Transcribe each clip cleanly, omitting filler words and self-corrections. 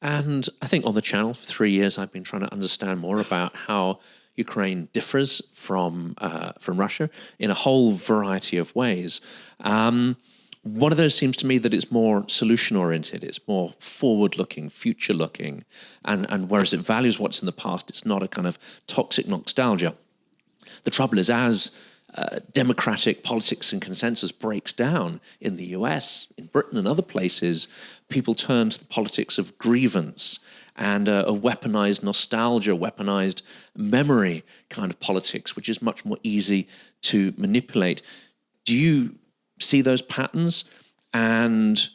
And I think on the channel for 3 years, I've been trying to understand more about how Ukraine differs from Russia in a whole variety of ways. One of those seems to me that it's more solution-oriented, it's more forward-looking, future-looking, and whereas it values what's in the past, it's not a kind of toxic nostalgia. The trouble is, as democratic politics and consensus breaks down in the US, in Britain and other places, people turn to the politics of grievance and a weaponized nostalgia, weaponized memory kind of politics, which is much more easy to manipulate. Do you see those patterns? And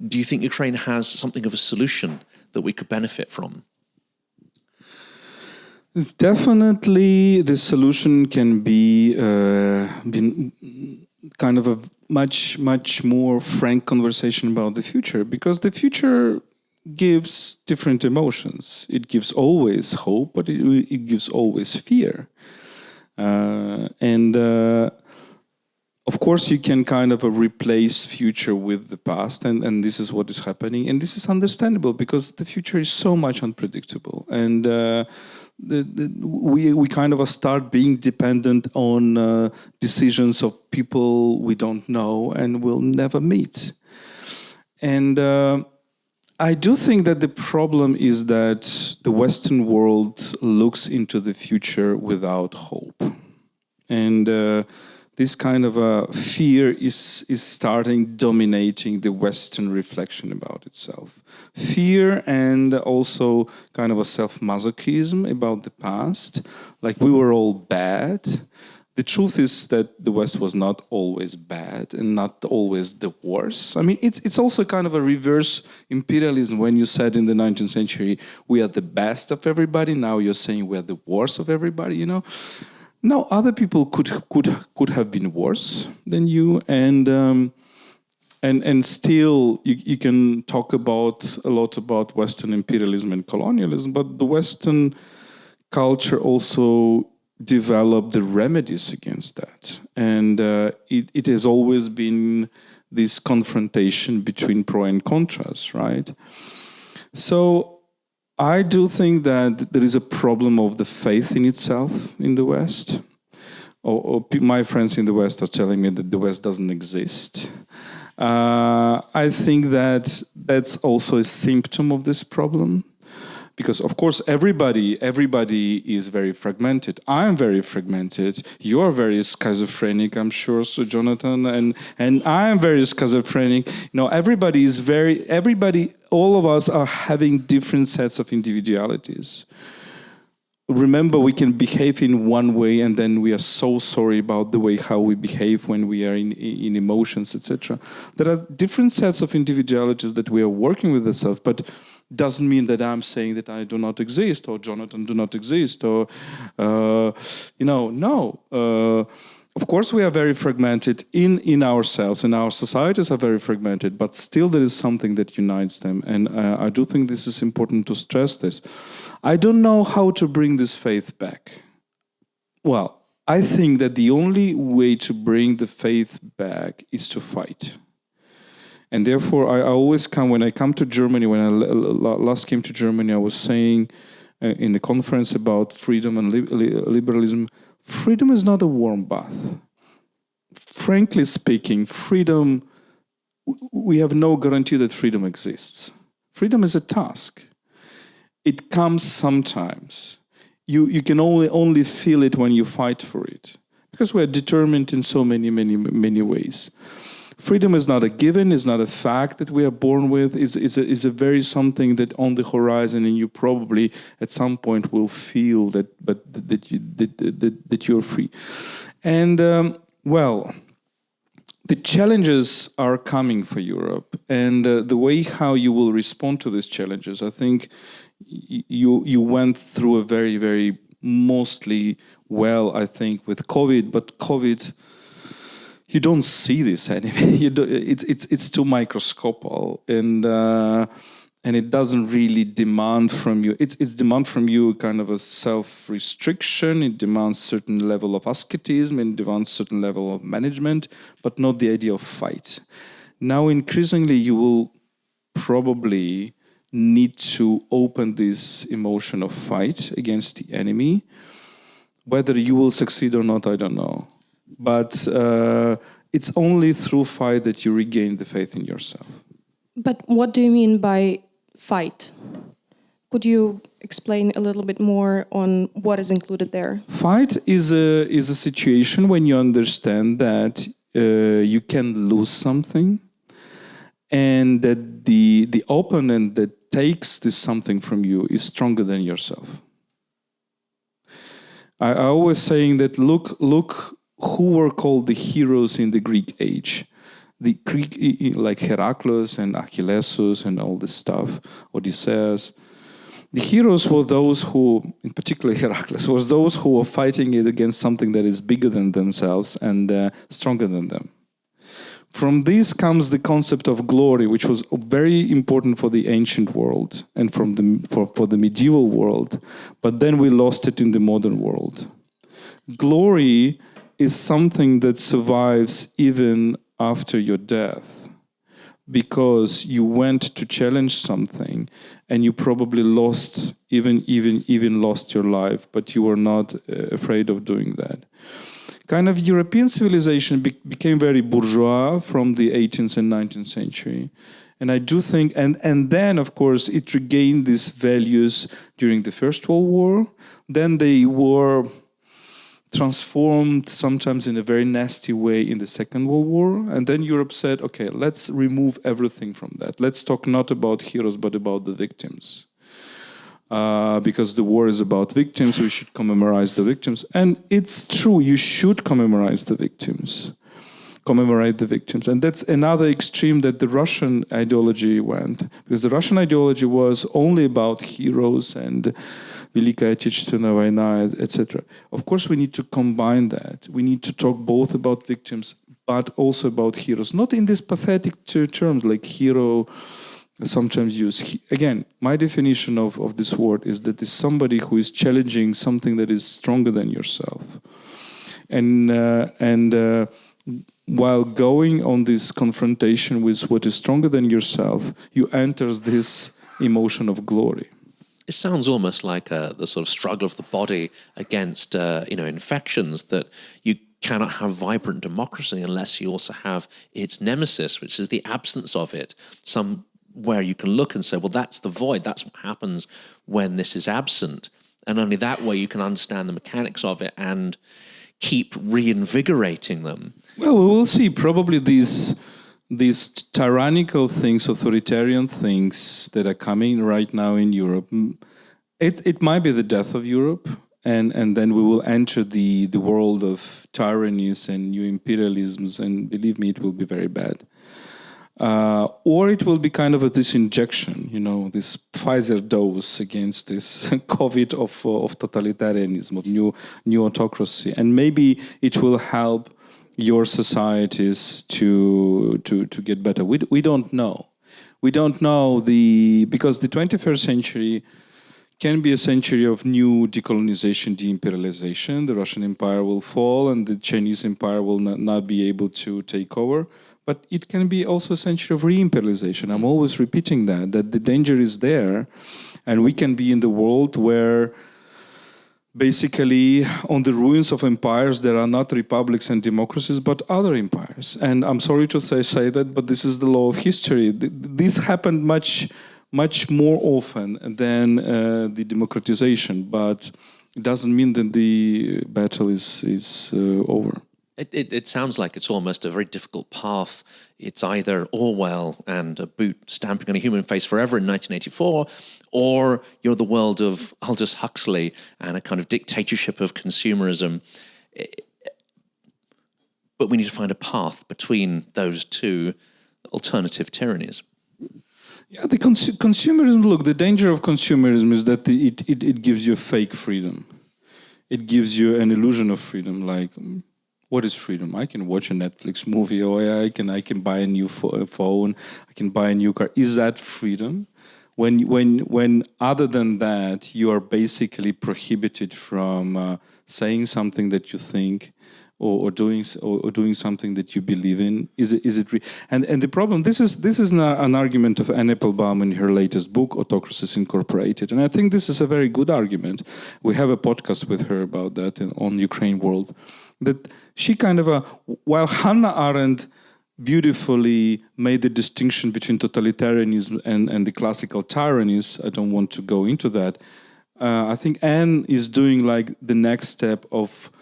do you think Ukraine has something of a solution that we could benefit from? It's definitely the solution can be kind of a much more frank conversation about the future, because the future gives different emotions. It gives always hope, but it gives always fear. Of course, you can kind of replace future with the past, and this is what is happening. And this is understandable because the future is so much unpredictable. And we kind of start being dependent on decisions of people we don't know and will never meet. And I do think that the problem is that the Western world looks into the future without hope. And this kind of fear is starting dominating the Western reflection about itself. Fear and also kind of a self-masochism about the past, like we were all bad. The truth is that the West was not always bad and not always the worst. I mean, it's also kind of a reverse imperialism when you said in the 19th century, we are the best of everybody. Now you're saying we are the worst of everybody, you know? No, other people could have been worse than you, and still you can talk a lot about Western imperialism and colonialism, but the Western culture also developed the remedies against that, and it has always been this confrontation between pro and contras, right? So I do think that there is a problem of the faith in itself in the West. My friends in the West are telling me that the West doesn't exist. I think that that's also a symptom of this problem. Because, of course, everybody is very fragmented. I'm very fragmented. You are very schizophrenic, I'm sure, so Jonathan, and I am very schizophrenic. You know, all of us are having different sets of individualities. Remember, we can behave in one way, and then we are so sorry about the way how we behave when we are in emotions, etc. There are different sets of individualities that we are working with ourselves, but doesn't mean that I'm saying that I do not exist or Jonathan do not exist or, no. Of course, we are very fragmented in ourselves, and our societies are very fragmented, but still there is something that unites them. And I do think this is important to stress this. I don't know how to bring this faith back. Well, I think that the only way to bring the faith back is to fight. And therefore, I always when I come to Germany, when I last came to Germany, I was saying in the conference about freedom and liberalism, freedom is not a warm bath. Frankly speaking, freedom, we have no guarantee that freedom exists. Freedom is a task. It comes sometimes. You can only feel it when you fight for it, because we are determined in so many ways. Freedom is not a given, is not a fact that we are born with, is a very something that on the horizon, and you probably at some point will feel that you're free. And the challenges are coming for Europe, and the way how you will respond to these challenges, I think you went through a very, very mostly well, I think, with COVID, but COVID, you don't see this anyway. It's too microscopical, and it doesn't really demand from you. It's demand from you kind of a self-restriction. It demands certain level of asceticism. It demands certain level of management, but not the idea of fight. Now, increasingly, you will probably need to open this emotion of fight against the enemy. Whether you will succeed or not, I don't know. But it's only through fight that you regain the faith in yourself. But what do you mean by fight? Could you explain a little bit more on what is included there? Fight is a situation when you understand that you can lose something, and that the opponent that takes this something from you is stronger than yourself. I always saying that look who were called the heroes in the Greek age. The Greek, like Heracles and Achilles and all this stuff, Odysseus. The heroes were those who, in particular Heracles, was those who were fighting it against something that is bigger than themselves and stronger than them. From this comes the concept of glory, which was very important for the ancient world and for the medieval world, but then we lost it in the modern world. Glory is something that survives even after your death, because you went to challenge something and you probably lost, even lost your life, but you were not afraid of doing that. Kind of European civilization became very bourgeois from the 18th and 19th century. And I do think, and then of course it regained these values during the First World War. Then they were transformed sometimes in a very nasty way in the Second World War. And then Europe said, okay, let's remove everything from that. Let's talk not about heroes, but about the victims. Because the war is about victims, we should commemorate the victims. And it's true, you should commemorate the victims. And that's another extreme that the Russian ideology went. Because the Russian ideology was only about heroes and Великая Отечественная война, etc. Of course, we need to combine that. We need to talk both about victims, but also about heroes. Not in these pathetic terms like hero, sometimes used. Again, my definition of this word is that it's somebody who is challenging something that is stronger than yourself. And while going on this confrontation with what is stronger than yourself, you enter this emotion of glory. It sounds almost like the sort of struggle of the body against infections, that you cannot have vibrant democracy unless you also have its nemesis, which is the absence of it. Somewhere you can look and say, well, that's the void. That's what happens when this is absent. And only that way you can understand the mechanics of it and keep reinvigorating them. Well, we will see. Probably these tyrannical things, authoritarian things that are coming right now in Europe, it might be the death of Europe, and then we will enter the world of tyrannies and new imperialisms, and believe me, it will be very bad. Or it will be kind of this injection, this Pfizer dose against this COVID of totalitarianism, of new autocracy. And maybe it will help your societies to get better. We don't know. We don't know because the 21st century can be a century of new decolonization, de-imperialization. The Russian Empire will fall and the Chinese Empire will not be able to take over. But it can be also a century of re-imperialization. I'm always repeating that the danger is there, and we can be in the world where basically on the ruins of empires there are not republics and democracies but other empires. And I'm sorry to say that, but this is the law of history. This happened much more often than the democratization, but it doesn't mean that the battle is over. It sounds like it's almost a very difficult path. It's either Orwell and a boot stamping on a human face forever in 1984, or you're the world of Aldous Huxley and a kind of dictatorship of consumerism. But we need to find a path between those two alternative tyrannies. Yeah, the consumerism, look, the danger of consumerism is that it gives you fake freedom. It gives you an illusion of freedom, like... What is freedom? I can watch a Netflix movie, or I can buy a new phone, I can buy a new car. Is that freedom? When other than that, you are basically prohibited from saying something that you think, or doing something that you believe in? Is it and the problem, this is an argument of Anne Applebaum in her latest book, Autocracies Incorporated, and I think this is a very good argument. We have a podcast with her about that on UkraineWorld, that she kind of while Hannah Arendt beautifully made the distinction between totalitarianism and the classical tyrannies. I don't want to go into that. I think Anne is doing like the next step of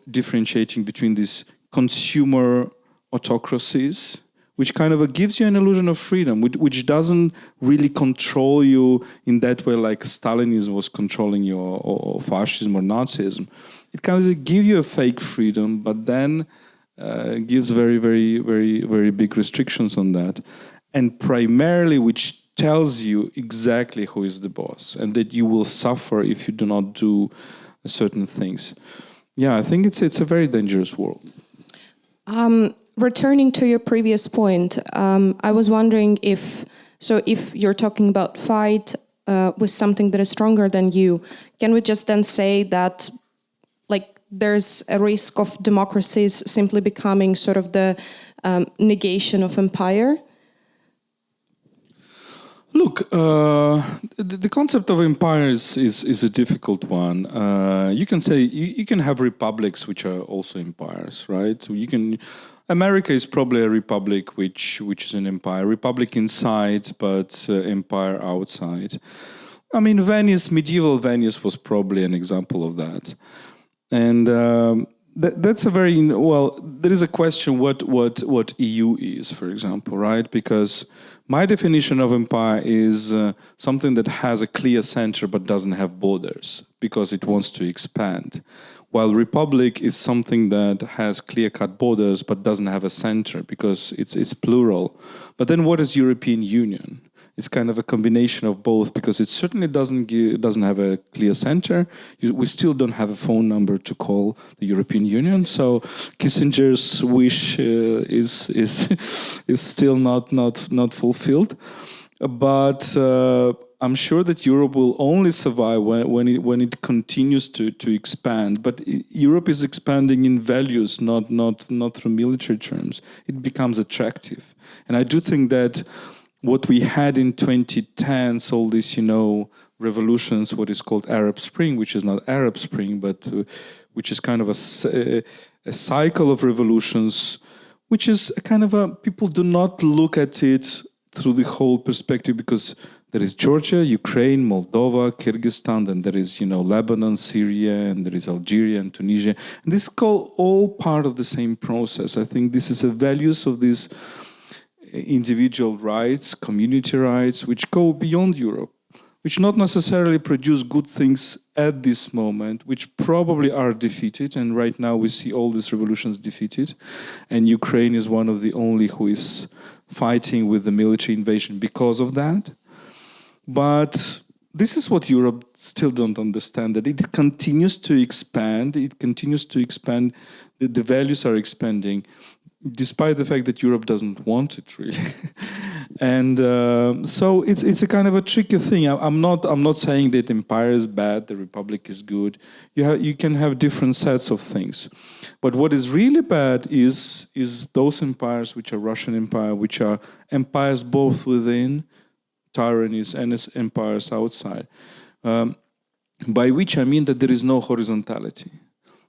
differentiating between these consumer autocracies, which kind of gives you an illusion of freedom, which doesn't really control you in that way like Stalinism was controlling you, or fascism or Nazism. It kind of gives you a fake freedom, but then gives very, very, very, very big restrictions on that. And primarily, which tells you exactly who is the boss and that you will suffer if you do not do certain things. Yeah, I think it's a very dangerous world. Returning to your previous point, I was wondering if you're talking about fight with something that is stronger than you, can we just then say that there's a risk of democracies simply becoming sort of the negation of empire? Look, the concept of empire is a difficult one. You can say you can have republics which are also empires, right? So America is probably a republic which is an empire, republic inside, but empire outside. I mean, medieval Venice was probably an example of that. And that's a very there is a question what EU is, for example, right? Because my definition of empire is something that has a clear center but doesn't have borders because it wants to expand. While republic is something that has clear-cut borders but doesn't have a center because it's plural. But then what is European Union? It's kind of a combination of both because it certainly doesn't have a clear center. We still don't have a phone number to call the European Union, so Kissinger's wish is still not fulfilled. But I'm sure that Europe will only survive when it continues to expand. But Europe is expanding in values, not through military terms. It becomes attractive, and I do think that what we had in 2010s, all these, revolutions, what is called Arab Spring, which is not Arab Spring, but which is kind of a cycle of revolutions, which is a kind of people do not look at it through the whole perspective because there is Georgia, Ukraine, Moldova, Kyrgyzstan, then there is, Lebanon, Syria, and there is Algeria and Tunisia. And this is all part of the same process. I think this is the values of these individual rights, community rights, which go beyond Europe, which not necessarily produce good things at this moment, which probably are defeated. And right now we see all these revolutions defeated. And Ukraine is one of the only who is fighting with the military invasion because of that. But this is what Europe still don't understand, that it continues to expand. It continues to expand. The values are expanding, despite the fact that Europe doesn't want it really. And so it's a kind of a tricky thing. I'm not saying that empire is bad, the republic is good. You can have different sets of things. But what is really bad is those empires which are Russian empire, which are empires both within tyrannies and as empires outside. By which I mean that there is no horizontality.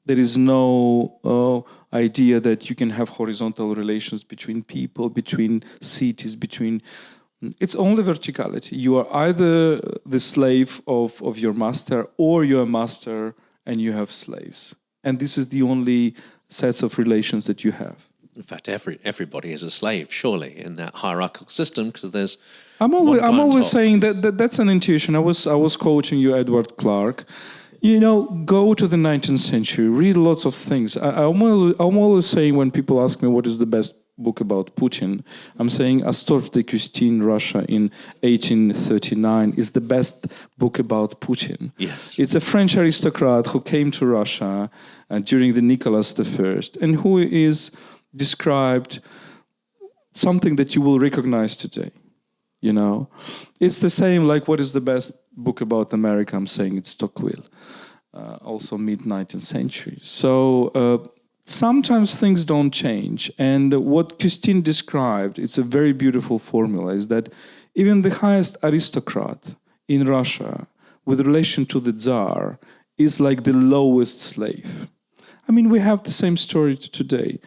There is no idea that you can have horizontal relations between people, between cities, it's only verticality. You are either the slave of your master or you're a master and you have slaves. And this is the only sets of relations that you have. In fact, everybody is a slave, surely, in that hierarchical system, because there's. I'm always saying that's an intuition. I was quoting you, Edward Clarke. Go to the 19th century, read lots of things. I'm always saying when people ask me what is the best book about Putin, I'm saying Astorf de Custine, Russia in 1839 is the best book about Putin. Yes. It's a French aristocrat who came to Russia during the Nicholas I and who is described something that you will recognize today. It's the same like what is the best book about America. I'm saying it's Tocqueville, also mid-19th century. So sometimes things don't change. And what Christine described, it's a very beautiful formula, is that even the highest aristocrat in Russia, with relation to the Tsar, is like the lowest slave. I mean, we have the same story today.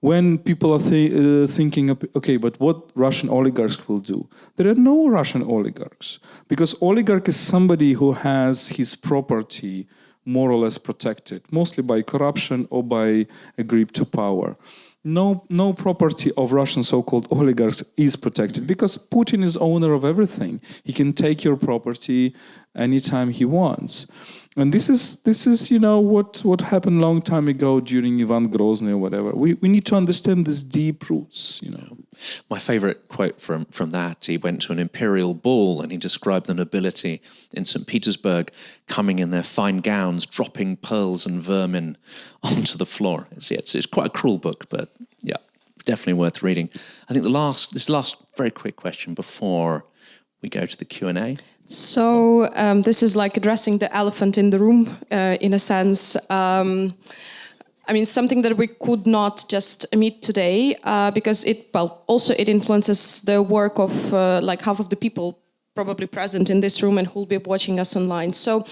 When people are thinking, okay, but what Russian oligarchs will do? There are no Russian oligarchs, because oligarch is somebody who has his property more or less protected, mostly by corruption or by a grip to power. No property of Russian so-called oligarchs is protected, because Putin is owner of everything. He can take your property anytime he wants. And this is what happened long time ago during Ivan Grozny or whatever. We need to understand these deep roots. My favorite quote from that, he went to an imperial ball and he described the nobility in St. Petersburg coming in their fine gowns, dropping pearls and vermin onto the floor. It's quite a cruel book, but yeah, definitely worth reading. I think this last very quick question before we go to the Q&A. So this is like addressing the elephant in the room, in a sense. I mean, something that we could not just meet today, because it influences the work of like half of the people probably present in this room and who will be watching us online. So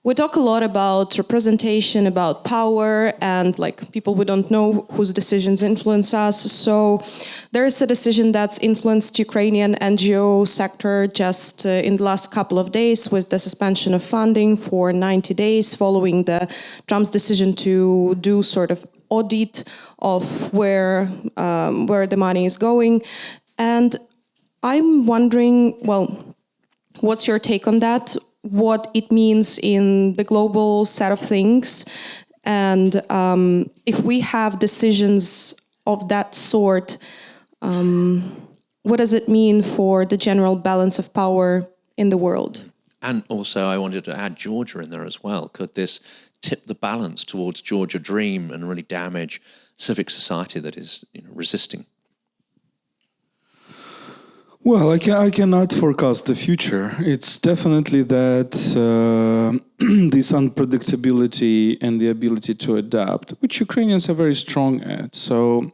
we talk a lot about representation, about power, and like people we don't know whose decisions influence us. So there is a decision that's influenced Ukrainian NGO sector just in the last couple of days, with the suspension of funding for 90 days following Trump's decision to do sort of audit of where the money is going. And I'm wondering, well, what's your take on that? What it means in the global set of things, and if we have decisions of that sort, what does it mean for the general balance of power in the world? And also, I wanted to add Georgia in there as well. Could this tip the balance towards Georgia Dream and really damage civic society that is resisting? Well, I cannot forecast the future. It's definitely that this unpredictability and the ability to adapt, which Ukrainians are very strong at. So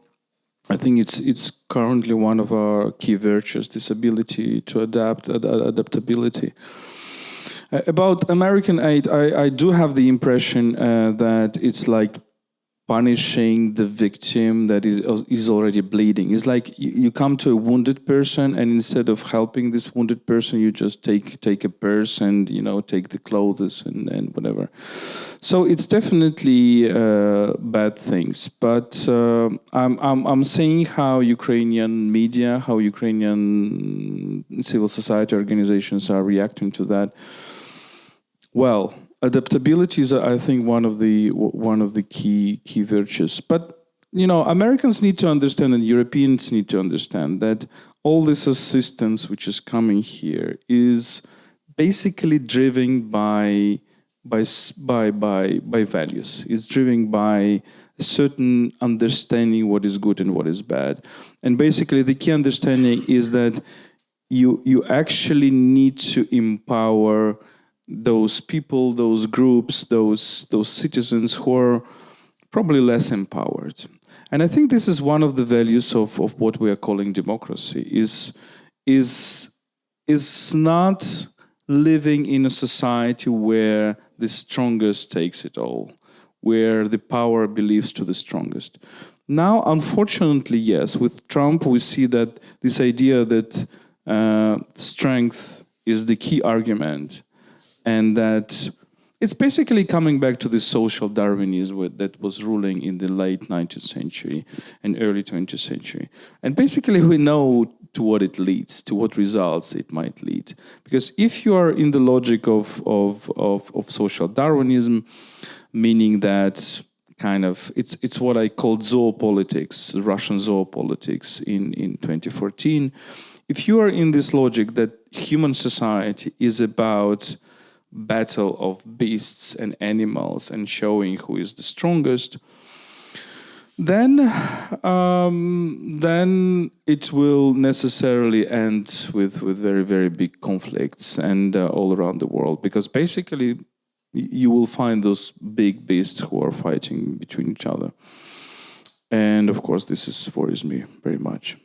I think it's currently one of our key virtues, this ability to adapt, adaptability. About American aid, I do have the impression that it's like punishing the victim that is already bleeding. It's like you come to a wounded person, and instead of helping this wounded person, you just take a purse and take the clothes and whatever. So it's definitely bad things. But I'm seeing how Ukrainian media, how Ukrainian civil society organizations are reacting to that. Well, adaptability is, I think, one of the key virtues. But Americans need to understand, and Europeans need to understand, that all this assistance which is coming here is basically driven by values. It's driven by a certain understanding what is good and what is bad. And basically, the key understanding is that you actually need to empower those people, those groups, those citizens who are probably less empowered. And I think this is one of the values of what we are calling democracy, is not living in a society where the strongest takes it all, where the power believes to the strongest. Now, unfortunately, yes, with Trump, we see that this idea that strength is the key argument, and that it's basically coming back to the social Darwinism that was ruling in the late 19th century and early 20th century. And basically we know to what it leads, to what results it might lead. Because if you are in the logic of social Darwinism, meaning that kind of, it's what I call zoopolitics, Russian zoopolitics in 2014. If you are in this logic that human society is about battle of beasts and animals and showing who is the strongest, then it will necessarily end with very, very big conflicts and all around the world. Because basically you will find those big beasts who are fighting between each other. And of course, this worries me very much.